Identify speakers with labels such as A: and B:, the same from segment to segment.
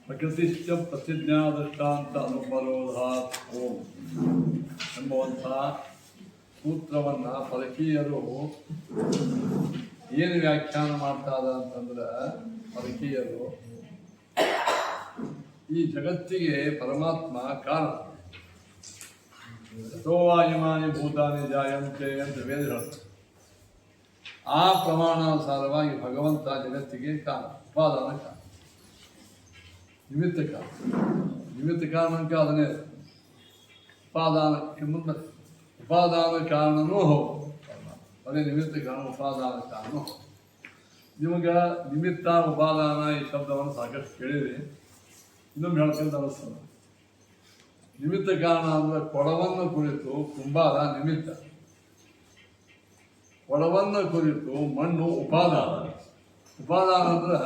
A: ಪ್ರಕೃತಿಶ್ಚ ಪ್ರತಿಜ್ಞಾ ದೃಷ್ಟಾಂತ ಅನುಪರೋಧಾತ್ ಓಂ ಎಂಬುವಂಥ ಸೂತ್ರವನ್ನು ಪರಕೀಯರು ಏನು ವ್ಯಾಖ್ಯಾನ ಮಾಡ್ತಾರೆ ಅಂತಂದ್ರೆ, ಪರಕೀಯರು ಈ ಜಗತ್ತಿಗೆ ಪರಮಾತ್ಮ ಕಾರಣ. ಯಥೋವಾಯುಮಾನಿ ಭೂತಾನಿ ಜಾಯಂತೆ ಅಂತ ವೇದ ಹೇಳ್ತಾರೆ. ಆ ಪ್ರಮಾಣಾನುಸಾರವಾಗಿ ಭಗವಂತ ಜಗತ್ತಿಗೆ ಕಾರಣ, ಉಪಾದಾನ ಕಾರಣ, ನಿಮಿತ್ತ ಕಾರಣ. ನಿಮಿತ್ತ ಕಾರಣಕ್ಕೆ ಅದನ್ನೇ ಉಪಾದಾನಕ್ಕೆ ಮುಂದೆ ಉಪಾದಾನ ಕಾರಣನೂ ಹೌದು. ಅದೇ ನಿಮಿತ್ತ ಕಾರಣ, ಉಪಾದಾನ ಕಾರಣ. ನಿಮಗೆ ನಿಮಿತ್ತ ಉಪಾದಾನ ಈ ಶಬ್ದವನ್ನು ಸಾಕಷ್ಟು ಕೇಳಿರಿ. ಇನ್ನೊಮ್ಮೆ ಹೇಳ್ಕೊಂತ ಅನಿಸ್ತದೆ. ನಿಮಿತ್ತ ಕಾರಣ ಅಂದರೆ ಕೊಡವನ್ನು ಕುರಿತು ಕುಂಬಾರ ನಿಮಿತ್ತ, ಕೊಡವನ್ನು ಕುರಿತು ಮಣ್ಣು ಉಪಾದಾನ. ಉಪಾದಾನ ಅಂದ್ರೆ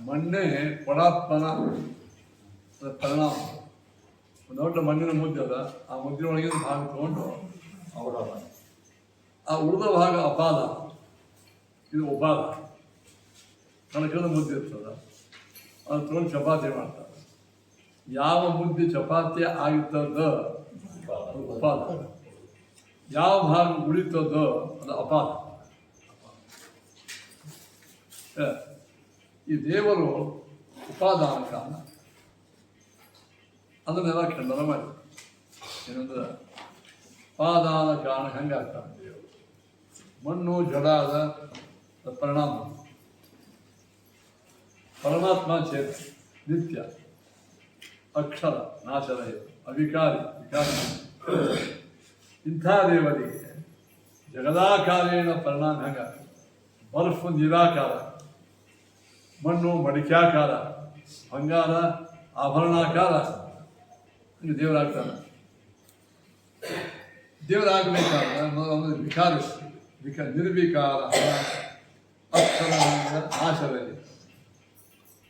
A: ಮಣ್ಣೇ ಕೊಡಾತ್ಮನ ಪರಿಣಾಮ. ಒಂದು ದೊಡ್ಡ ಮಣ್ಣಿನ ಮುದ್ದೆ ಅದ, ಆ ಮುದ್ದೆ ಒಳಗಿನ ಭಾಗ ತಗೊಂಡು ಆ ಉಳಿದ ಭಾಗ ಅಪಾದಾನ, ಇದು ಉಪಾದಾನ. ಕಣಕದ ಮುದ್ದೆ ಇರ್ತದ, ಅದು ತಗೊಂಡು ಚಪಾತಿ ಮಾಡ್ತಾರೆ. ಯಾವ ಮುದ್ದೆ ಚಪಾತಿ ಆಗುತ್ತದ ಅದು ಉಪಾದಾನ, ಯಾವ ಭಾಗ ಉಳಿತದ ಅದು ಅಪಾದಾನ. ಈ ದೇವರು ಉಪಾದಾನ ಕಾರಣ, ಅದನ್ನೆಲ್ಲ ಖಂಡನ ಮಾಡಿ. ಏನಂದ್ರೆ ಉಪಾದಾನ ಕಾರಣ ಹೆಂಗಾಗ್ತಾನೆ ದೇವರು? ಮಣ್ಣು ಜಡಾದ ಪರಿಣಾಮ. ಪರಮಾತ್ಮ ಚೇತ, ನಿತ್ಯ, ಅಕ್ಷರ, ನಾಶರಹಿತ, ಅವಿಕಾರಿ, ವಿಕಾರಿ. ಇಂಥ ದೇವರಿಗೆ ಜಗದಾಕಾರೇಣ ಪರಿಣಾಮ ಹೆಂಗಾಗ್ತದೆ? ಬರ್ಫ್ ನಿರಾಕಾರ, ಮಣ್ಣು ಮಡಿಕ್ಯಾಕಾರ, ಬಂಗಾರ ಆಭರಣಾಕಾರ. ಹಂಗೆ ದೇವರಾಗ್ತಾನೆ. ದೇವರಾಗಬೇಕಾದ್ರೆ ವಿಕಾರಿಸ್ ನಿರ್ವಿಕಾರ, ಅಕ್ಷರ ನಾಶರಹಿತ.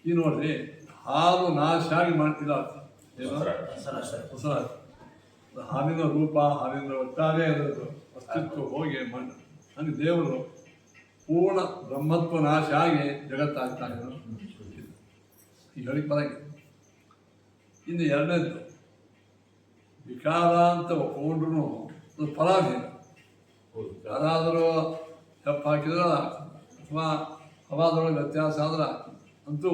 A: ಈ ನೋಡ್ರಿ, ಹಾಲು ನಾಶ ಆಗಿ ಮಾಡ್ತಿಲ್ಲ, ಏನೋ ಹೊಸ ಹಾಲಿನ ರೂಪ, ಹಾಲಿನ ಒಟ್ಟಾರೆ ಅದರದ್ದು ಅಸ್ತಿತ್ವ ಹೋಗಿ ಮಣ್ಣು. ಹಂಗೆ ದೇವರು ಪೂರ್ಣ ಬ್ರಹ್ಮತ್ವ ನಾಶ ಆಗಿ ಜಗತ್ತಾಗ್ತಾನೆ. ಈ ಹೇಳಿ ಬರಂಗೆ. ಇನ್ನು ಎರಡನೇದು, ವಿಕಾರ ಅಂತ ಒಪ್ಕೊಂಡ್ರು ಅದು ಪರಾಧೀನ. ಯಾರಾದರೂ ತಪ್ಪು ಹಾಕಿದ್ರೆ ಅಥವಾ ಹವಾದೊಳಗೆ ವ್ಯತ್ಯಾಸ ಆದ್ರೆ ಅಂತೂ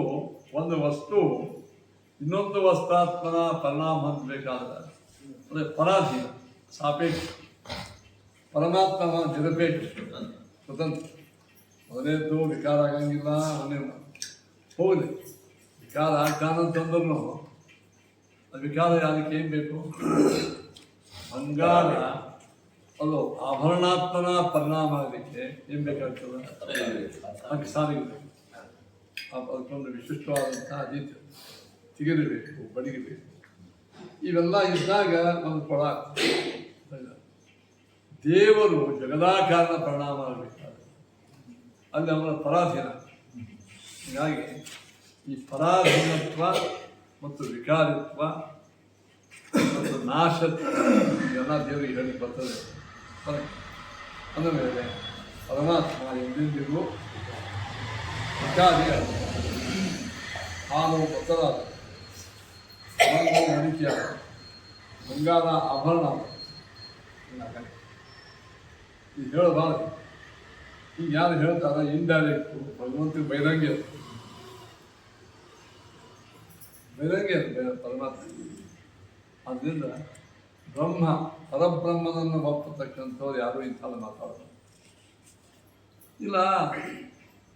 A: ಒಂದು ವಸ್ತು ಇನ್ನೊಂದು ವಸ್ತಾತ್ಮನ ಪರಿಣಾಮ ಹೊಂದಬೇಕಾದ್ರೆ ಅದೇ ಪರಾಧೀನ, ಸಾಪೇಕ್ಷ. ಪರಮಾತ್ಮ ನಿರಪೇಕ್ಷ, ಸ್ವತಂತ್ರ. ಮೊದಲೇದ್ದು ವಿಕಾರ ಆಗಂಗಿಲ್ಲ, ಅವನೇ ಹೋಗಲಿ. ವಿಕಾರ ಆಗ್ತಾನಂತಂದ್ರೂ ಅದು ವಿಕಾರ ಯಾರಿಗೆ ಏನು ಬೇಕು? ಬಂಗಾರ ಅದು ಆಭರಣಾತ್ಮನ ಪರಿಣಾಮ ಆಗಲಿಕ್ಕೆ ಏನು ಬೇಕಾಗ್ತದೆ? ಅದಕ್ಕೆ ಸಾರಿಗೆ ಬೇಕು. ಅದಕ್ಕೊಂದು ವಿಶಿಷ್ಟವಾದಂಥ ರೀತಿ ತೆಗೆದಿರಬೇಕು, ಬಡಿಗಬೇಕು. ಇವೆಲ್ಲ ಇದ್ದಾಗ ಒಂದು ಕೊಳ. ದೇವರು ಜಗದಾಕಾರನ ಪರಿಣಾಮ ಆಗಬೇಕಾದ್ರೆ ಅಲ್ಲಿ ಅವನ ಪರಾಧೀನ. ಹೀಗಾಗಿ ಈ ಪರಾಧೀನತ್ವ ಮತ್ತು ವಿಕಾರಿತ್ವ ಮತ್ತು ನಾಶತ್ವ ಎಲ್ಲ ದೇವರಿಗೆ ಹೇಳಿ ಬರ್ತದೆ. ಅಂದ ಮೇಲೆ ಪರಮಾತ್ಮ ಎಂದೆಂದಿಗೂ ವಿಕಾರಿ ಹಾಲು ಬತ್ತಲಾದ ಮಡಿಕೆಯಾದ ಬಂಗಾರ ಆಭರಣ ಈಗ ಹೇಳಬಾರದು. ಈಗ ಯಾರು ಹೇಳ್ತಾರೆ ಇಂಡೈರೆಕ್ಟು ಭಗವಂತ ಬೈರಂಗೆ ಪರಮಾತ್ಮ. ಆದ್ದರಿಂದ ಬ್ರಹ್ಮ ಪರಬ್ರಹ್ಮನನ್ನು ಒಪ್ಪತಕ್ಕಂಥವ್ರು ಯಾರು ಇಂಥದ್ದು ಮಾತಾಡೋದು ಇಲ್ಲ.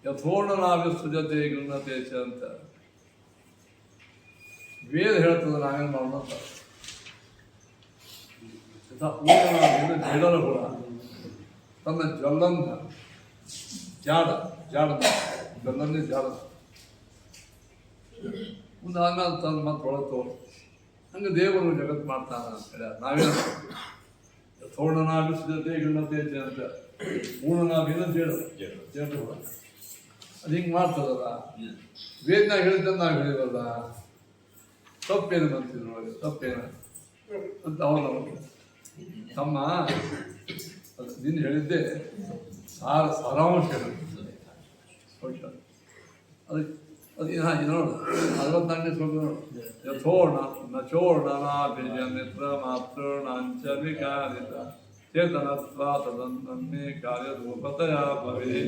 A: ಯಥೋರ್ಣನಾವಿಸ್ತುಜತೆ ಗೃಹತೆ ಅಂತ ವೇದ ಹೇಳ್ತದೆ. ನಾವೇನು ಮಾಡೋಣ? ಊಟನಾವೇನು ಜಡರ ಕೂಡ ತನ್ನ ಜಲ್ಲನ್ನ ಜಾಡದ ಜಲ್ಲನ್ನೇ ಜಾಡದ ಮುಂದೆ ಆಮೇಲೆ ತನ್ನ ಮತ್ತೆ ಒಳಗೆ ತೋರು. ಹಂಗೆ ದೇವರು ಜಗತ್ತು ಮಾಡ್ತಾನೆ ಅಂತೇಳಿ ನಾವೇನು ಯಥೋರ್ಣನಾವಿಸ್ತುಜತೆ ಗೃಹತೆ ಅಂತ ಪೂರ್ಣನಾವೇನು ಜೇಡ ಕೂಡ ಅದು ಹಿಂಗೆ ಮಾಡ್ತದಲ್ಲ. ವೇದನಾಗ ಹೇಳಿದ್ದನ್ನು ನಾವು ಹೇಳಿರಲ್ಲ, ತಪ್ಪೇನು ಬಂತಿದ್ರು ನೋಡಿ, ತಪ್ಪೇನು ಅಂತ ಅವನು ತಮ್ಮ ನೀನು ಹೇಳಿದ್ದೆ ಸಾರಾಂಶ ಹೇಳಿದ್ದೆ ಅದಕ್ಕೆ ಅದು ನೋಡು 64ನೇ ಶ್ಲೋಕ ನೋಡು. ಯಥೋರ್ಣ ನಚೋರ್ಣನಾಭಿಜನಿತ್ರ ಮಾತೃಣಾಂಚ ವಿಕಾರಿತ ಚೇತನತ್ವ ತದನ್ನೇ ಕಾರ್ಯರೂಪತಯ ಭವೇ.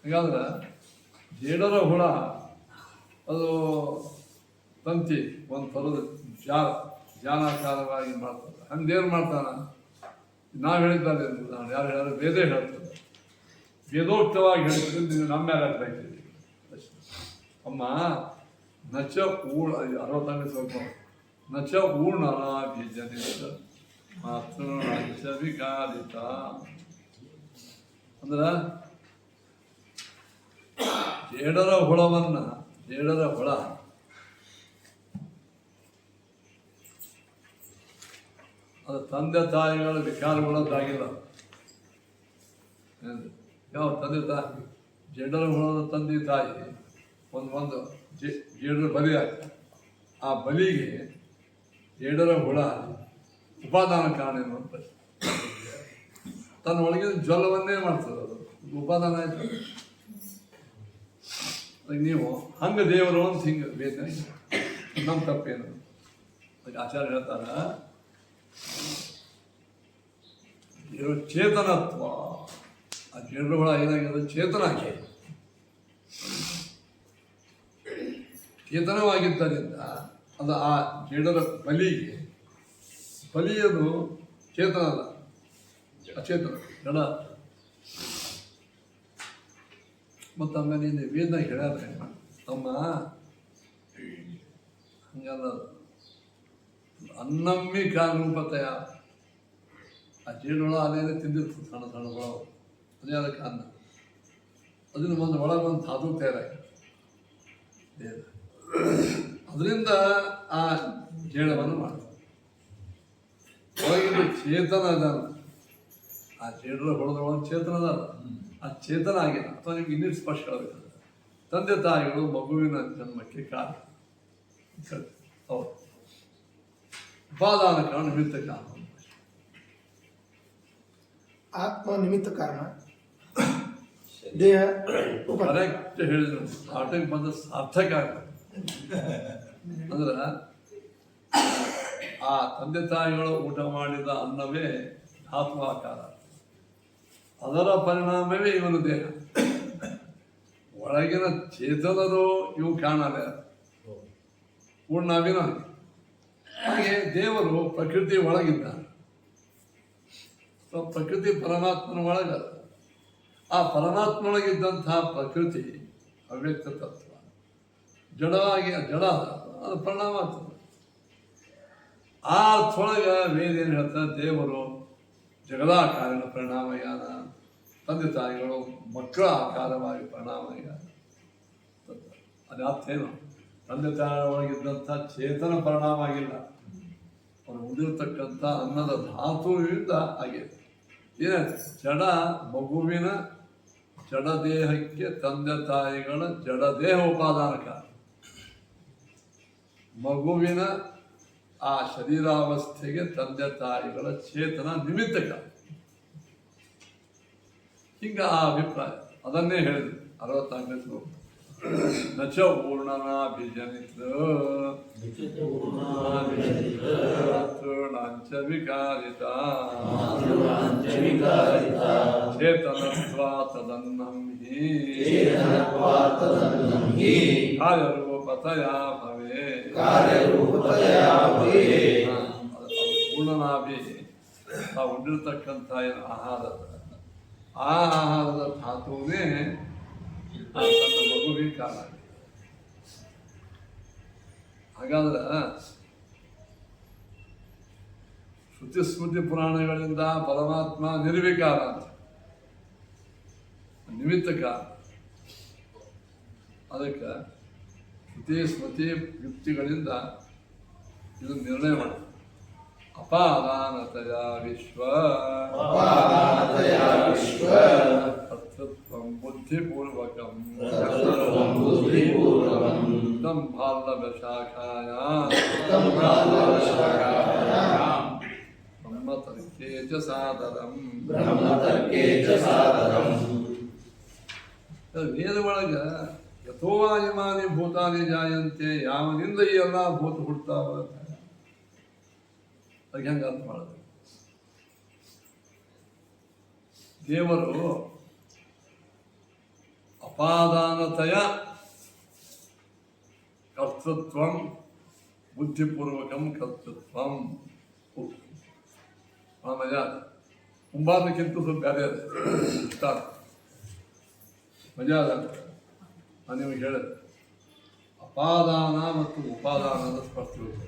A: ಹೀಗಾದ್ರೆ ಜೇಡರ ಹುಳ ಅದು ತಂತಿ ಒಂದು ಥರದ ಜಾನಾಕಾರವಾಗಿ ಮಾಡ್ತದೆ. ಹಂಗೇನು ಮಾಡ್ತಾನೆ? ನಾವು ಹೇಳಿದ್ದಾರೆ ನಾನು ಯಾರು ಹೇಳಿದ್ರೆ ವೇದ ಹೇಳ್ತದೆ, ವೇದೋಕ್ತವಾಗಿ ಹೇಳ್ತದೆ. ನೀವು ನಮ್ಮ ಮೇಲೆ ಹಾಕ್ತೀವಿ ಅಮ್ಮ. ನಚ ಊಳ 60ನೇ ಸ್ವಲ್ಪ ನಚ ಊರ್ಣನಾಭಿಜನಿತ ಮಾತೃಣಾಂಚ ವಿಕಾರಿತ ಅಂದ್ರೆ ಜೇಡರ ಹುಳ ಅದು ತಂದೆ ತಾಯಿಗಳ ವಿಕಾರಗಳದ್ದಾಗಿಲ್ಲ. ಯಾವ ತಂದೆ ತಾಯಿ ಜೇಡರ ಹುಳದ ತಂದೆ ತಾಯಿ ಒಂದು ಜೇಡರ ಬಲಿ ಆಗ್ತದೆ. ಆ ಬಲಿಗೆ ಜೇಡರ ಹುಳ ಉಪಾದಾನ ಕಾರಣ ಏನು ಅಂತ ತನ್ನ ಒಳಗಿನ ಜ್ವಲವನ್ನೇ ಮಾಡ್ತದೆ. ಅದು ಉಪಾದಾನ ಆಯ್ತು. ನೀವು ಹಂಗೆ ದೇವರು ಅಂತ ಹಿಂಗೆ ವೇದನೆ ನಮ್ಮ ತಪ್ಪೇನು? ಅದಕ್ಕೆ ಆಚಾರ್ಯ ಹೇಳ್ತಾರ ಚೇತನತ್ವ. ಆ ಜೇಡರ ಹುಳ ಏನಾಗಿದೆ? ಚೇತನವಾಗಿದ್ದರಿಂದ ಅದು ಆ ಜೇಡರ ಬಲಿಯದು ಚೇತನ ಅಲ್ಲ, ಅಚೇತನ ಜಡ. ಮತ್ತು ಆಮೇಲೆ ನೀನು ವೇದನಾಗ ಹೇಳ್ಯಾರೆ ತಮ್ಮ ಹಂಗಲ್ಲ. ಅನ್ನಮ್ಮಿ ಕಾನೂಪತೆಯ ಆ ಜೇನುಳ ಅದೇನೇ ತಿಂದಿರ್ತದೆ ಸಣ್ಣ ಹುಳ. ಅದೇ ಅದಕ್ಕೆ ಅನ್ನ. ಅದನ್ನು ಒಂದು ಒಳಗೊಂದು ಧಾತು ತಯಾರಾಗಿ ಅದರಿಂದ ಆ ಜೇಡವನ್ನು ಮಾಡ್ತಾರೆ. ಒಳಗಿಂದ ಚೇತನ ಅದಲ್ಲ. ಆ ಜೇಡರ ಹೊಡೆದೊಳಗೆ ಚೇತನ ಅದಲ್ಲ. ಆ ಚೇತನ ಆಗಿಲ್ಲ. ಅಥವಾ ನಿಮ್ಗೆ ಇನ್ನೂ ಸ್ಪಷ್ಟ ಹೇಳಬೇಕಾದ್ರೆ ತಂದೆ ತಾಯಿಗಳು ಮಗುವಿನ ಜನ್ಮಕ್ಕೆ ಕಾರಣ. ಹೌದು, ಉಪಾದಾನ ಕಾರಣ, ನಿಮಿತ್ತ ಕಾರಣ.
B: ಆತ್ಮ ನಿಮಿತ್ತ ಕಾರಣ, ದೇಹ
A: ಕರೆಕ್ಟ್ ಹೇಳಿದ್ರು. ಆಟಕ್ಕೆ ಬಂದ ಸಾರ್ಥಕ ಆಗ್ತದೆ. ಅಂದ್ರೆ ಆ ತಂದೆ ತಾಯಿಗಳು ಊಟ ಮಾಡಿದ ಅನ್ನವೇ ಧಾತು ಆಕಾರ. ಅದರ ಪರಿಣಾಮವೇ ಇವನು ದೇಹ. ಒಳಗಿನ ಚೇತನದು ಇವು ಕಾಣಲ್ಲ, ಪೂರ್ಣ ಅಭಿನಯ. ಹಾಗೆ ದೇವರು ಪ್ರಕೃತಿ ಒಳಗಿದ್ದಾನೆ. ಪ್ರಕೃತಿ ಪರಮಾತ್ಮನ ಒಳಗಲ್ಲ. ಆ ಪರಮಾತ್ಮೊಳಗಿದ್ದಂತಹ ಪ್ರಕೃತಿ ಅವ್ಯಕ್ತ ತತ್ವ ಜಡವಾಗಿ ಜಡ ಅದು ಪರಿಣಾಮ ಆಗ್ತದೆ. ಆ ಅರ್ಥೊಳಗೆ ವೇದ ಏನು ಹೇಳ್ತಾರೆ? ದೇವರು ಜಗದಾಕಾರನ ಪರಿಣಾಮಯಾನ, ತಂದೆ ತಾಯಿಗಳು ಮಕ್ಕಳ ಆಕಾರವಾಗಿ ಪರಿಣಾಮಯಾನ. ಅದು ಅರ್ಥ ಏನು? ತಂದೆ ತಾಯಿಯ ಒಳಗಿದ್ದಂಥ ಚೇತನ ಪರಿಣಾಮ ಆಗಿಲ್ಲ, ಅವರು ಉಳಿದಿರ್ತಕ್ಕಂಥ ಅನ್ನದ ಧಾತುವಿಂದ ಆಗಿದೆ. ಏನಾಯ್ತು? ಜಡ ಮಗುವಿನ ಜಡದೇಹಕ್ಕೆ ತಂದೆ ತಾಯಿಗಳ ಜಡದೇಹ ಉಪಾದಾನಕ, ಮಗುವಿನ ಆ ಶರೀರಾವಸ್ಥೆಗೆ ತಂದೆ ತಾಯಿಗಳ ಚೇತನ ನಿಮಿತ್ತಕ. ಹಿಂಗ ಆ ಅಭಿಪ್ರಾಯ. ಅದನ್ನೇ ಹೇಳಿದ್ರು 64ನೇ ಶ್ಲೋಕ. ನಚ ಊರ್ಣನಾಭಿಜನಿತ ಮಾತೃಣಾಂಚ ವಿಕಾರಿತ ಚೇತನತ್ವಾ ತದನ್ನಂ ಹಿ ಕಾರ್ಯರೂಪತಯಾ ಭವೇ. ಪೂರ್ಣನಾಭಿ ಆ ಉಂಡಿರ್ತಕ್ಕಂಥ ಏನು ಆಹಾರದ, ಆ ಆಹಾರದ ಧಾತುವೇ ತನ್ನ ಮಗುವಿಗೆ ಕಾರಣ. ಹಾಗಾದ್ರೆ ಶ್ರುತಿ ಸ್ಮೃತಿ ಪುರಾಣಗಳಿಂದ ಪರಮಾತ್ಮ ನಿರ್ವಿಕಾರ ಅಂತ, ನಿಮಿತ್ತ ಕಾರಣ. ಅದಕ್ಕೆ ಶ್ರುತಿ ಸ್ಮೃತಿ ಯುಕ್ತಿಗಳಿಂದ ಇದು ನಿರ್ಣಯ ಮಾಡಿ ಅಪಾದಾನತಯ ವಿಶ್ವ ಅರ್ಥತ್ವಂ ಬುದ್ಧಿಪೂರ್ವಕಂ ತಂ ಭಾಲ್ಲಭಶಾಖಾಯಾಂ ಬ್ರಹ್ಮತರ್ಕೇ ಚ ಸಾದರಂ ವೇದ ಒಳಗ ಯಥೋವಾ ಇಮಾನಿ ಭೂತಾನಿ ಜಾಯಂತೆ ಯಾವನಿಂದ ಈ ಎಲ್ಲ ಭೂತ ಹುಡ್ತಾವ ಅದಕ್ಕೆ ಹೆಂಗೆ ಅರ್ಥ ಮಾಡೋದು ದೇವರು ಅಪಾದಾನತೆಯ ಕರ್ತೃತ್ವಂ ಬುದ್ಧಿಪೂರ್ವಕಂ ಕರ್ತೃತ್ವಂ ಆಮೇಲೆ ಕುಂಬಾರಕ್ಕಿಂತ ಸ್ವಲ್ಪ ಬೇರೆ ಅದ ಸ್ಟಾರ್ಟ್ ಮಜಾ ಅದ ನಾನು ನಿಮಗೆ ಹೇಳಿದೆ ಅಪಾದಾನ ಮತ್ತು ಉಪಾದಾನದ ಸ್ಪಷ್ಟವಿದೆ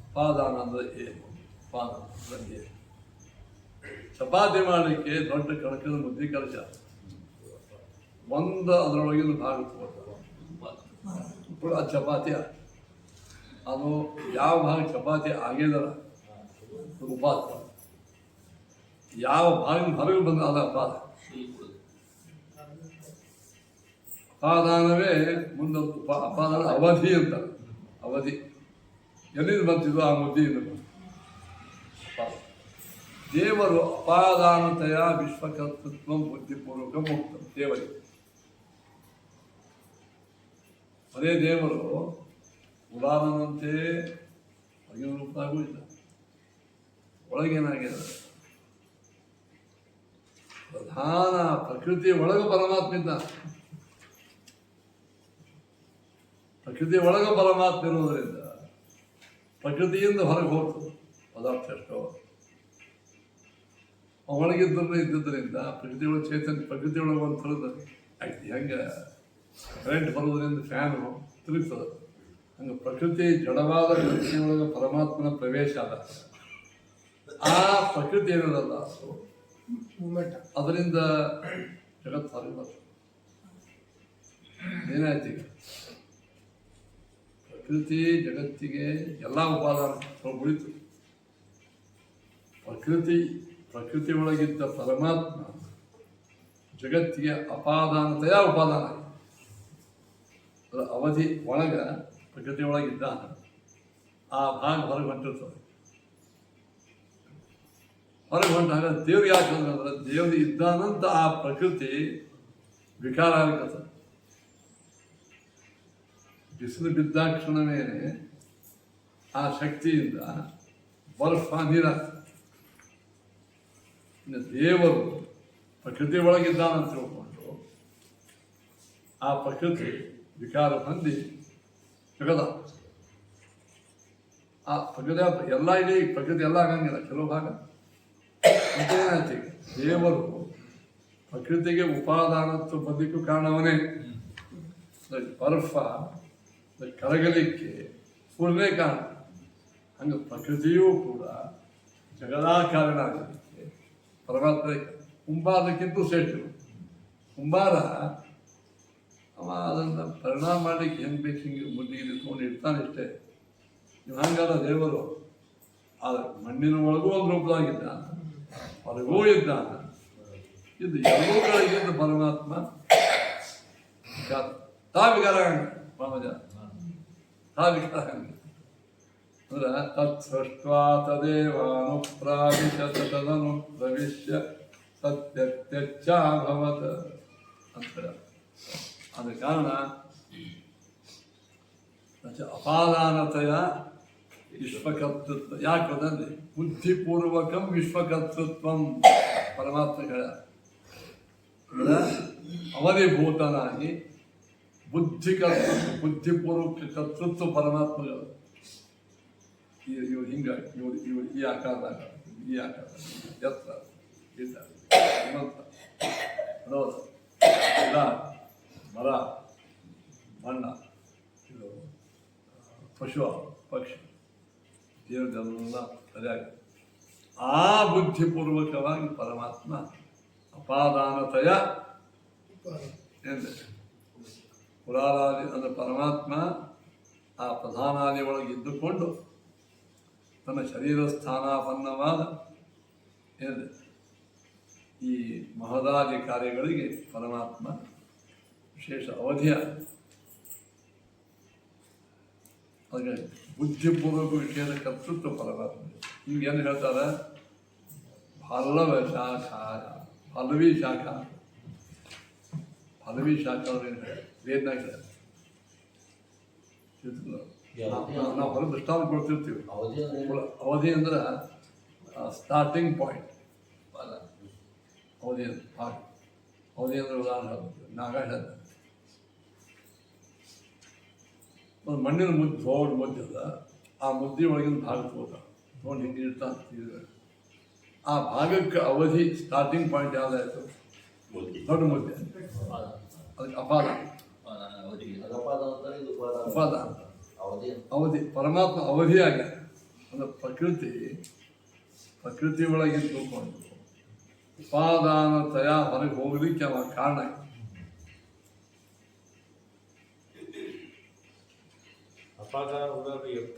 A: ಅಪಾದಾನ ಅಂದರೆ ಏನು ಉಪಾದಾನ ಅಂದರೆ ಏನು ಚಪಾತಿ ಮಾಡಲಿಕ್ಕೆ ದೊಡ್ಡ ಕಣಕದ ಮುದ್ದೆ ಕಲಶ ಒಂದು ಅದರೊಳಗಿನ ಭಾಗ ತಗೋತಾರೆ ಅದು ಚಪಾತಿ ಅದು ಯಾವ ಭಾಗ ಚಪಾತಿ ಆಗಿದರ ಉಪಾದ ಯಾವ ಭಾಗ ಹೊರಗೆ ಬಂದ ಅದ ಅಪಾದ ಅಪಾದಾನವೇ ಮುಂದೆ ಅಪಾದಾನ ಅವಧಿ ಅಂತ ಅವಧಿ ಎಲ್ಲಿಂದ ಬಂತಿದ್ದು ಆ ಮುದ್ದೆಯಿಂದ ಬಂತು ದೇವರು ಅಪಾದಾನತೆಯ ವಿಶ್ವಕರ್ತೃತ್ವ ಬುದ್ಧಿಪೂರ್ವಕ ಮುಕ್ತ ದೇವರಿಗೆ ಅದೇ ದೇವರು ಉದಾಹರಣಂತೆ ಹೊರಗಿನ ರೂಪದಾಗೂ ಇಲ್ಲ ಒಳಗೇನಾಗಿದೆ ಪ್ರಧಾನ ಪ್ರಕೃತಿ ಒಳಗೆ ಪರಮಾತ್ಮ ಇದ್ದ ಪ್ರಕೃತಿ ಒಳಗೆ ಪರಮಾತ್ಮ ಇರುವುದರಿಂದ ಪ್ರಕೃತಿಯಿಂದ ಹೊರಗೆ ಹೋಗ್ತದೆ ಪದಾರ್ಥ ಎಷ್ಟೋ ಒಳಗಿದ್ದರೂ ಇದ್ದುದರಿಂದ ಪ್ರಕೃತಿ ಒಳಗೆ ಚೇತನ ಪ್ರಕೃತಿ ಒಳಗೆ ಒಂದು ಥರದ ಆಯ್ತು ಹೆಂಗೆ ಕರೆಂಟ್ ಬರೋದ್ರಿಂದ ಫ್ಯಾನು ತಿರುಗ್ತದೆ ಹಂಗೆ ಪ್ರಕೃತಿ ಜಡವಾದ ಪ್ರಕೃತಿಯೊಳಗೆ ಪರಮಾತ್ಮನ ಪ್ರವೇಶ ಅದ ಆ ಪ್ರಕೃತಿ ಏನದಲ್ಲ ಅದರಿಂದ ಜಗತ್ತು ಹೊರಗೆ ಬರ್ತದೆ ಏನಾಯ್ತು ಈಗ ಪ್ರಕೃತಿ ಜಗತ್ತಿಗೆ ಎಲ್ಲ ಉಪಾದಾನ ಉಳಿತು ಪ್ರಕೃತಿ ಒಳಗಿದ್ದ ಪರಮಾತ್ಮ ಜಗತ್ತಿಗೆ ಅಪಾದಾನತೆಯ ಉಪಾದಾನ ಅದರ ಅವಧಿ ಒಳಗ ಪ್ರಕೃತಿ ಒಳಗಿದ್ದ ಆ ಭಾಗ ಹೊರಗೆ ಹೊಂಟಿರ್ತದೆ ಹೊರಗೆ ಹೊಂಟಾಗ ದೇವ್ರು ಯಾಕೆ ಅಂದ್ರೆ ದೇವ್ರು ಇದ್ದಾನಂತ ಆ ಪ್ರಕೃತಿ ವಿಕಾರ ಆಗತ್ತದ ಬಿಸಿಲು ಬಿದ್ದಾಕ್ಷಣವೇ ಆ ಶಕ್ತಿಯಿಂದ ಬರ್ಫ ನೀರಾಗ್ತದೆ ಇನ್ನು ದೇವರು ಪ್ರಕೃತಿ ಒಳಗಿದ್ದಾನಂತ ತಿಳ್ಕೊಂಡು ಆ ಪ್ರಕೃತಿ ವಿಕಾರ ಹೊಂದಿ ಜಗದ ಆ ಪ್ರಕೃತಿ ಎಲ್ಲ ಇದೆ ಪ್ರಕೃತಿ ಎಲ್ಲ ಆಗಂಗಿಲ್ಲ ಕೆಲವು ಭಾಗ ಮತ್ತೇನಾಯ್ತು ಈಗ ದೇವರು ಪ್ರಕೃತಿಗೆ ಉಪಾದಾನತ್ವ ಬಂದಿಕ್ಕೂ ಕಾರಣವನೇ ಬರ್ಫ ಕರಗಲಿಕ್ಕೆ ಪೂರ್ಣೇ ಕಾರಣ ಹಂಗೆ ಪ್ರಕೃತಿಯೂ ಕೂಡ ಜಗದಾಕಾರಣ ಆಗಲಿಕ್ಕೆ ಪರಮಾತ್ಮ ಕುಂಬಾರಕ್ಕಿಂತ ಶ್ರೇಷ್ಠ ಕುಂಬಾರ ಅವ ಅದನ್ನು ಪರಿಣಾಮ ಮಾಡಲಿಕ್ಕೆ ಹೆಂಗೆ ಬೇಕು ಹಿಂಗೆ ಮುದ್ದಿಗೆ ನಿಂತ್ಕೊಂಡು ಇರ್ತಾನೆ ಇಷ್ಟೇ ನೀವು ಹಂಗಲ್ಲ ದೇವರು ಆದರೆ ಮಣ್ಣಿನ ಒಳಗೂ ಒಂದು ರೂಪದಾಗಿದ್ದಾನೆ ಹೊರಗೂ ಇದ್ದಾನೆ ಇದು ಎಲ್ಲೂ ಕಡೆಗಿದ್ದ ಪರಮಾತ್ಮ ತಾವಿಗಾರ ಮಮಜ ತಾವಿಗಾರ ಅಂದ್ರೆ ತತ್ಸೃಷ್ಟ್ವಾ ತದೇವಾನುಪ್ರಾವಿಶತ ತದನು ಪ್ರವಿಶ್ಯ ಸತ್ಯತ್ಯಚ್ಚಾಭವತ್ ಅಂತ ಆದ ಕಾರಣ ಅಪಾದಾನತೆಯ ವಿಶ್ವಕರ್ತೃತ್ವ ಯಾಕಂದ್ರೆ ಬುದ್ಧಿಪೂರ್ವಕಂ ವಿಶ್ವಕರ್ತೃತ್ವಂ ಪರಮಾತ್ಮಗಳ ಅವಧಿಭೂತನಾಗಿ ಬುದ್ಧಿಪೂರ್ವಕ ಕರ್ತೃತ್ವ ಪರಮಾತ್ಮಗಳು ಇವ್ರು ಹಿಂಗಾಗಿ ಇವ್ರು ಈ ಆಕಾರದಾಗ ಈ ಆಕಾರ ಎತ್ತರ ಗಿಡ್ಡ ಶ್ರೀಮಂತ ರೋಧ ಗಿಡ ಮರ ಬಣ್ಣ ಇದು ಪಶು ಪಕ್ಷಿ ದೇವರೆಲ್ಲ ಸರಿಯಾಗಿ ಆ ಬುದ್ಧಿಪೂರ್ವಕವಾಗಿ ಪರಮಾತ್ಮ ಅಪಾದಾನತೆಯ ಎಂದರೆ ಪುರಾರಾದಿ ಅಂದರೆ ಪರಮಾತ್ಮ ಆ ಪ್ರಧಾನಾದಿ ಒಳಗೆ ಇದ್ದುಕೊಂಡು ತನ್ನ ಶರೀರ ಸ್ಥಾನಾಪನ್ನವಾದ ಏನಿದೆ ಈ ಮಹದಾದಿ ಕಾರ್ಯಗಳಿಗೆ ಪರಮಾತ್ಮ ವಿಶೇಷ ಅವಧಿಯ ಅದಕ್ಕೆ ಬುದ್ಧಿಪೂರ್ವಕ ವಿಷಯದ ಕರ್ತೃತ್ವ ಪರಮಾತ್ಮ. ಹಿಂಗೇನು ಹೇಳ್ತಾರೆ, ಪಲ್ಲವ ಶಾಖ ಪಲ್ಲವಿ ಶಾಖ ಪಲ್ಲವಿ ಶಾಖ ವೇದನಾಗ ನಾವು ಹೊರ ದೃಷ್ಟಾಂತ ಕೊಡ್ತಿರ್ತೀವಿ. ಅವಧಿ ಅಂದ್ರೆ ಸ್ಟಾರ್ಟಿಂಗ್ ಪಾಯಿಂಟ್. ಅವಧಿ ಅಂದ್ರೆ ಭಾಗ. ಅವಧಿ ಅಂದ್ರೆ ಉದಾಹರಣೆ ನಾಗ ಹೇಳ್ತಾರೆ ಒಂದು ಮಣ್ಣಿನ ಮುದ್ದೆ ದೊಡ್ಡ ಮುದ್ದೆ ಅದ, ಆ ಮುದ್ದೆ ಒಳಗಿನ ಭಾಗ ತಗೋತ ನೋಡಿ ಹಿಂಗೆ ಇರ್ತಾನೆ. ಆ ಭಾಗಕ್ಕೆ ಅವಧಿ ಸ್ಟಾರ್ಟಿಂಗ್ ಪಾಯಿಂಟ್ ಯಾವುದಾಯ್ತು? ದೊಡ್ಡ ಮುದ್ದೆ, ಅದಕ್ಕೆ ಅಪಾದ ಅಪಾದ ಅಂತ ಅವಧಿ. ಪರಮಾತ್ಮ ಅವಧಿಯಾಗ ಅಂದ್ರೆ ಪ್ರಕೃತಿ ಒಳಗೆ ತಿಳ್ಕೊಂಡು ಉಪಾದಾನತಯ ಹೊರಗೆ ಹೋಗ್ಲಿಕ್ಕೆ ಅವ ಕಾರಣ.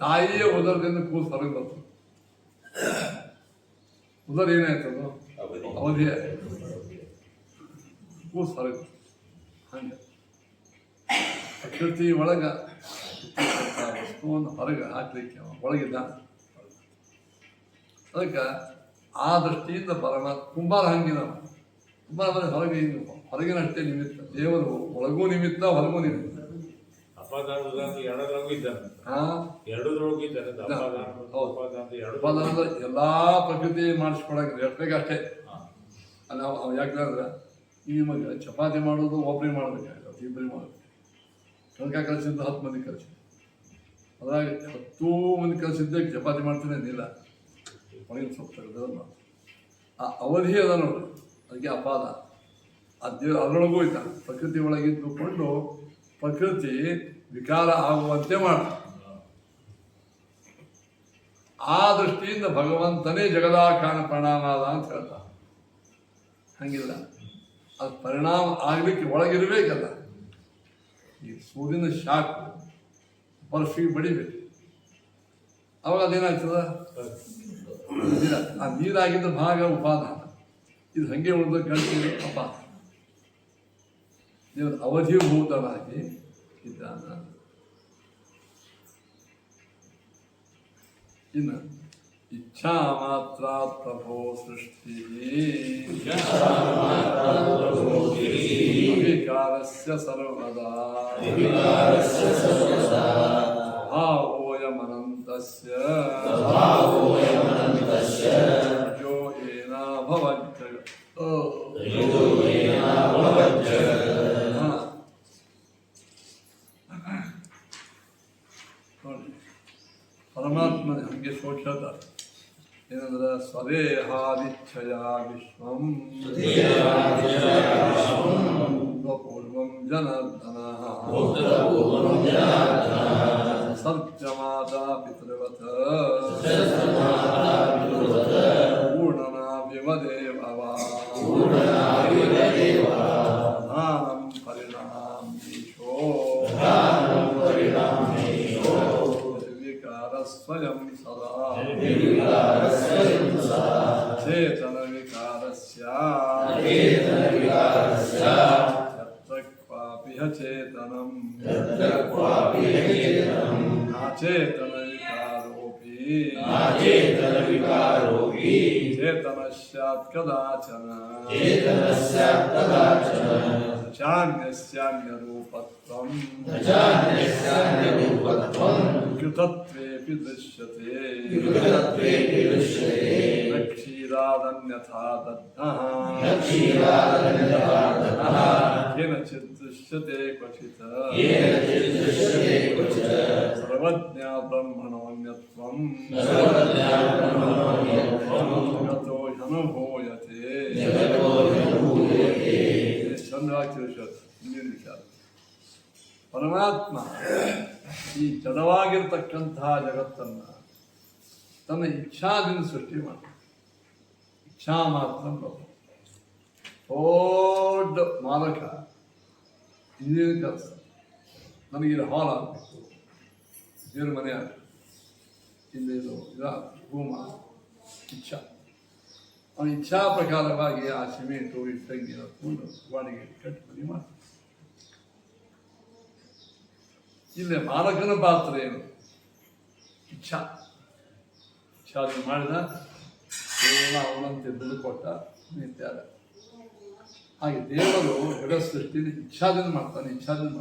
A: ತಾಯಿಯ ಉದರದಿಂದ ಕೂಸು ಹೊರಗೆ ಬರ್ತದೆ. ಉದರ ಏನಾಯ್ತದ ಅವಧಿ ಕೂಸು ಹೊರಗೆ. ಹಂಗೆ ಪ್ರಕೃತಿ ಒಳಗ ವಸ್ತುವನ್ನು ಹೊರಗೆ ಹಾಕ್ಲಿಕ್ಕೆ ಒಳಗಿದ್ದ. ಅದಕ್ಕೆ ಆ ದೃಷ್ಟಿಯಿಂದ ಪರಮಾತ್ಮ ಕುಂಬಾರ ಹಂಗಿನ ಕುಂಬಾರ ಬರೀ ಹೊರಗೆ ಹೊರಗಿನಷ್ಟೇ ನಿಮಿತ್ತ. ದೇವರು ಒಳಗೂ ನಿಮಿತ್ತ ಹೊರಗೂ ನಿಮಿತ್ತ. ಎಲ್ಲಾ ಪ್ರಕೃತಿ ಮಾಡಿಸ್ಕೊಳಕ್ಕೆ ಎಷ್ಟಬೇಕಷ್ಟೇ. ನಾವು ಯಾಕಂದ್ರೆ ಈ ನಿಮಗೆ ಚಪಾತಿ ಮಾಡೋದು ಒಬ್ಬರಿಗೆ ಮಾಡಬೇಕಾಗಿಲ್ಲ, ಇಬ್ಬರಿಗೆ ಮಾಡಬೇಕು. ಕನಕ ಕಲಿಸಿದ್ದು 10 ಮಂದಿ ಕಲಿಸಿ, ಅದ್ರಾಗ 10 ಮಂದಿ ಕಲಿಸಿದ್ದೆ ಚಪಾತಿ ಮಾಡ್ತೀನಿ ಏನಿಲ್ಲ, ಒಳಗಿನ ಸ್ವಲ್ಪ ತೆಗೆದ ಆ ಅವಧಿ ಅದ ನೋಡ್ರಿ. ಅದಕ್ಕೆ ಅಪಾದ ಆ ದೇವ ಅದರೊಳಗೂ ಇದ್ದ. ಪ್ರಕೃತಿ ಒಳಗಿದ್ದುಕೊಂಡು ಪ್ರಕೃತಿ ವಿಕಾರ ಆಗುವಂತೆ ಮಾಡ. ಆ ದೃಷ್ಟಿಯಿಂದ ಭಗವಂತನೇ ಜಗದಾಕಾರಣ ಪರಿಣಾಮದ ಅಂತ ಹೇಳ್ತಾರೆ. ಹಂಗಿಲ್ಲ, ಅದು ಪರಿಣಾಮ ಆಗ್ಲಿಕ್ಕೆ ಒಳಗಿರ್ಬೇಕಲ್ಲ. ಈ ಸೂರ್ಯನ ಶಾಖ ಬರ್ಫಿಗೆ ಬಡಿಬೇಕು, ಅವಾಗ ಅದೇನಾಗ್ತದ? ಆ ನೀರಾಗಿದ್ದ ಭಾಗ ಉಪಾದಾನ, ಇದು ಹಂಗೆ ಉಳಿದ ಗಂಟೆ ಅಪಾದ. ದೇವರ ಅವಧಿಭೂತನಾಗಿ ಇದ್ದಾನ. ಇನ್ನು ಇಚ್ಛಾ ಮಾತ್ರ ಪ್ರಭೋ ಸೃಷ್ಟಿ ವಿಕಾರಸ್ಯ ಸರ್ವದಾ ಭಾವೋಯಮನಂತಸ್ಯ ಯೋ ಏನಾಭವಜ್ಜಗತ್. ನೋಡಿ ಪರಮಾತ್ಮನ ಹಂಗೆ ಶೋಷದ ಏನಂದ್ರೆ ಸ್ವದೇಹಾದಿಚ್ಛಯ ವಿಶ್ವಂ ಪೂರ್ವಂ ಜನಾರ್ದನ ಸರ್ಜಮಾತಾ ಪಿತೃವತ್ ಪೂರ್ಣನಾಭಿಮದೇವಂ ಪರಿಣಾಮೀಶೋ ಸ್ವಯಂ ಸದಾ ಚೇತನ ವಿಕಾರಸ್ಯ ಯತ್ರ ಚೇತನಂ ನಾಚೇತನ ವಿಕಾರೋಪಿ ಚೇತನ ಸ್ಯಾತ್ ಕದಾಚನ ಚಾನ್ಯಸ್ಯಾನ್ಯರೂಪತ್ವಂ ಕೃತತ್ವೇಪಿ ದೃಶ್ಯತೆ ನ ಕ್ಷೀರಾದನ್ಯಥಾ ದತ್ತಃ ಕೇನಚಿತ್ ದೃಶ್ಯತೆ ಕ್ವಚಿತ್ ಸರ್ವಜ್ಞ ಬ್ರಹ್ಮಣೋನ್ಯತ್ವಂ ಜಗತೋ ಹ್ಯನುಭೂಯತೆ. ಹಿಂದಿನ ವಿಚಾರ. ಪರಮಾತ್ಮ ಈ ಜಡವಾಗಿರ್ತಕ್ಕಂತಹ ಜಗತ್ತನ್ನ ತನ್ನ ಇಚ್ಛಾದಿಂದ ಸೃಷ್ಟಿ ಮಾಡ. ಇಚ್ಛಾ ಮಾತ್ರ ದೊಡ್ಡ ಮಾಲಕ. ಹಿಂದಿನ ಕೆಲಸ ನನಗಿದು ಹಾಲ್ ಆಗಬೇಕು, ದೇವ್ರ ಮನೆ ಆಗಬೇಕು, ಇಲ್ಲಿ ಇದು ಭೂಮ ಇಚ್ಛಾ. ಅವನ ಇಚ್ಛಾ ಪ್ರಕಾರವಾಗಿ ಆ ಸಿಮೆಂಟು ಇಟ್ಟಂಗಿನ ತಗೊಂಡು ಬಾಡಿಗೆ ಕಟ್ಟಿ ಮನೆ ಮಾಡ್ತಾನೆ. ಇಲ್ಲಿ ಮಾಲಕನ ಪಾತ್ರ ಏನು? ಇಚ್ಛಾ ಮಾಡಿದ ಎಲ್ಲ ಅವನಂತೆ ದುಡ್ಡು ಕೊಟ್ಟ ನಿಂತ್ಯಾರ. ಹಾಗೆ ದೇವರು ಜಗತ್ ಸೃಷ್ಟಿಯಲ್ಲಿ ಇಚ್ಛಾದಿಂದ ಮಾಡ್ತಾನೆ. ಇಚ್ಛಾದಿಂದ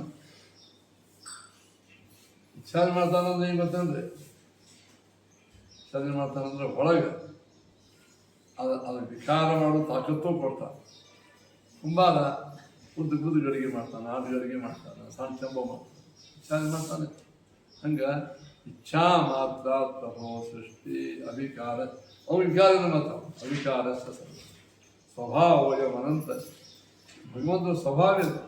A: ಮಾಡ್ತಾನಂದ್ರೆ ಏನು ಗೊತ್ತಂದ್ರೆ, ಇಚ್ಛಾದಿಂದ ಮಾಡ್ತಾನಂದ್ರೆ ಒಳಗೆ ಅದು ವಿಚಾರ ಮಾಡೋ ತಾಕತ್ತು ಕೊಡ್ತಾನೆ. ಕುಂಬಾರ ಖುದ್ದು ಗಡಿಗೆ ಮಾಡ್ತಾನೆ, ಆಡು ಗಡಿಗೆ ಮಾಡ್ತಾನೆ, ಸಣ್ಣ ಚೆಂಬ ಮಾಡ್ತಾನೆ, ಇಚ್ಛಾದಿಂದ ಮಾಡ್ತಾನೆ. ಹಂಗೆ ಇಚ್ಛಾ ಮಾತ್ರ ಪ್ರಭೋ ಸೃಷ್ಟಿ ಅವಿಕಾರ. ಅವು ವಿಕಾರನ ಮಾತ್ರ ಅವಿಕಾರ ಸ್ವಭಾವಯ ಅನಂತ. ಭಗವಂತನ ಸ್ವಭಾವ ಇದೆ.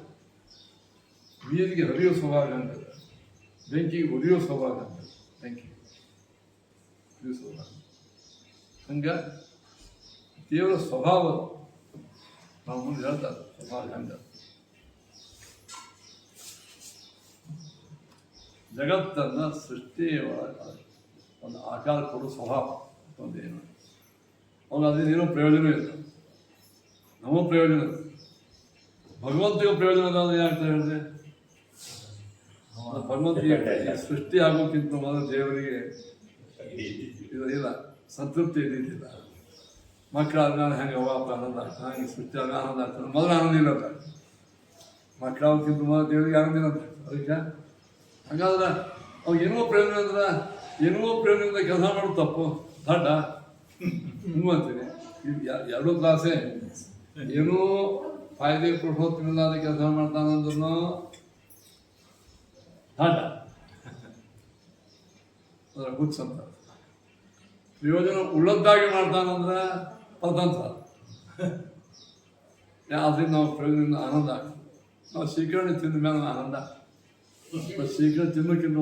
A: ನೀರಿಗೆ ಹರಿಯೋ ಸ್ವಭಾವ ಹಂಗದ, ಬೆಂಕಿಗೆ ಉರಿಯೋ ಸ್ವಭಾವ ಹಂಗದ, ಬೆಂಕಿ ಉರಿಯೋ ಸ್ವಭಾವ ಹಂಗ ದೇವರ ಸ್ವಭಾವ ನಾವು ಮುಂದೆ ಹೇಳ್ತಾರೆ. ಸ್ವಭಾವ ಹಂಗ ಜಗತ್ತನ್ನ ಸೃಷ್ಟಿ ಒಂದು ಆಕಾರ ಕೊಡೋ ಸ್ವಭಾವ ಒಂದೇನು. ಅವನು ಅದೇನೇನೋ ಪ್ರಯೋಜನ ಇಲ್ಲ, ನಮಗೂ ಪ್ರಯೋಜನ ಇಲ್ಲ, ಭಗವಂತಿಗೂ ಪ್ರಯೋಜನ ಇಲ್ಲ. ಅಂದ್ರೆ ಯಾಕೆ ಹೇಳಿದ್ರೆ ಭಗವಂತಿಗೆ ಸೃಷ್ಟಿ ಆಗೋಕ್ಕಿಂತ ಮೊದಲು ದೇವರಿಗೆ ಇದು ಇಲ್ಲ, ಸಂತೃಪ್ತಿ ಇದ್ದಿದ್ದಿಲ್ಲ. ಮಕ್ಕಳ ಆದ್ಮೇಲೆ ಹೆಂಗೆ ಅವಾಪ ಆನಂದ ಆಗ್ತದೆ, ಹಂಗೆ ಸೃಷ್ಟಿ ಆದ್ಮೇಲೆ ಆನಂದ ಆಗ್ತದೆ. ಮೊದಲು ಆನಂದ ಇಲ್ಲ ಅಂತ ಮಕ್ಕಳ ಆಗೋಕ್ಕಿಂತ ಮೊದಲು ದೇವರಿಗೆ ಆನಂದ ಇಲ್ಲ ಅಂತ. ಅದಕ್ಕೆ ಹಂಗಾದ್ರೆ ಅವಾಗ ಏನೋ ಪ್ರಯೋಜನ ಅಂದ್ರೆ ಏನೋ ಪ್ರಯೋಜನದಿಂದ ಕೆಲಸ ಮಾಡೋದು ತಪ್ಪು ದಡ್ಡ ಹ್ಞೂ ಅಂತೀನಿ. ಎರಡೂ ಕ್ಲಾಸೇ ಏನೋ ಫಾಯ್ದೆ ಪುರುಷೋತ್ತಮಿಲ್ಲದ ಕೆಲಸ ಮಾಡ್ತಾನಂದ್ರೂ ದಡ್ಡ, ಅದರ ಹುಚ್ಚ ಅಂತ. ಪ್ರಯೋಜನ ಉಳ್ಳದ್ದಾಗಿ ಮಾಡ್ತಾನಂದ್ರೆ ಪರತಂತ್ರ. ಅದರಿಂದ ನಾವು ಪ್ರಯೋಜನದಿಂದ ಆನಂದ ಆಗ್ತದೆ. ನಾವು ಶೀಕರಣೆ ತಿಂದ ಮೇಲೆ ಆನಂದ, ಶೀಕರಣೆ ತಿನ್ನೋಕ್ಕಿಂತ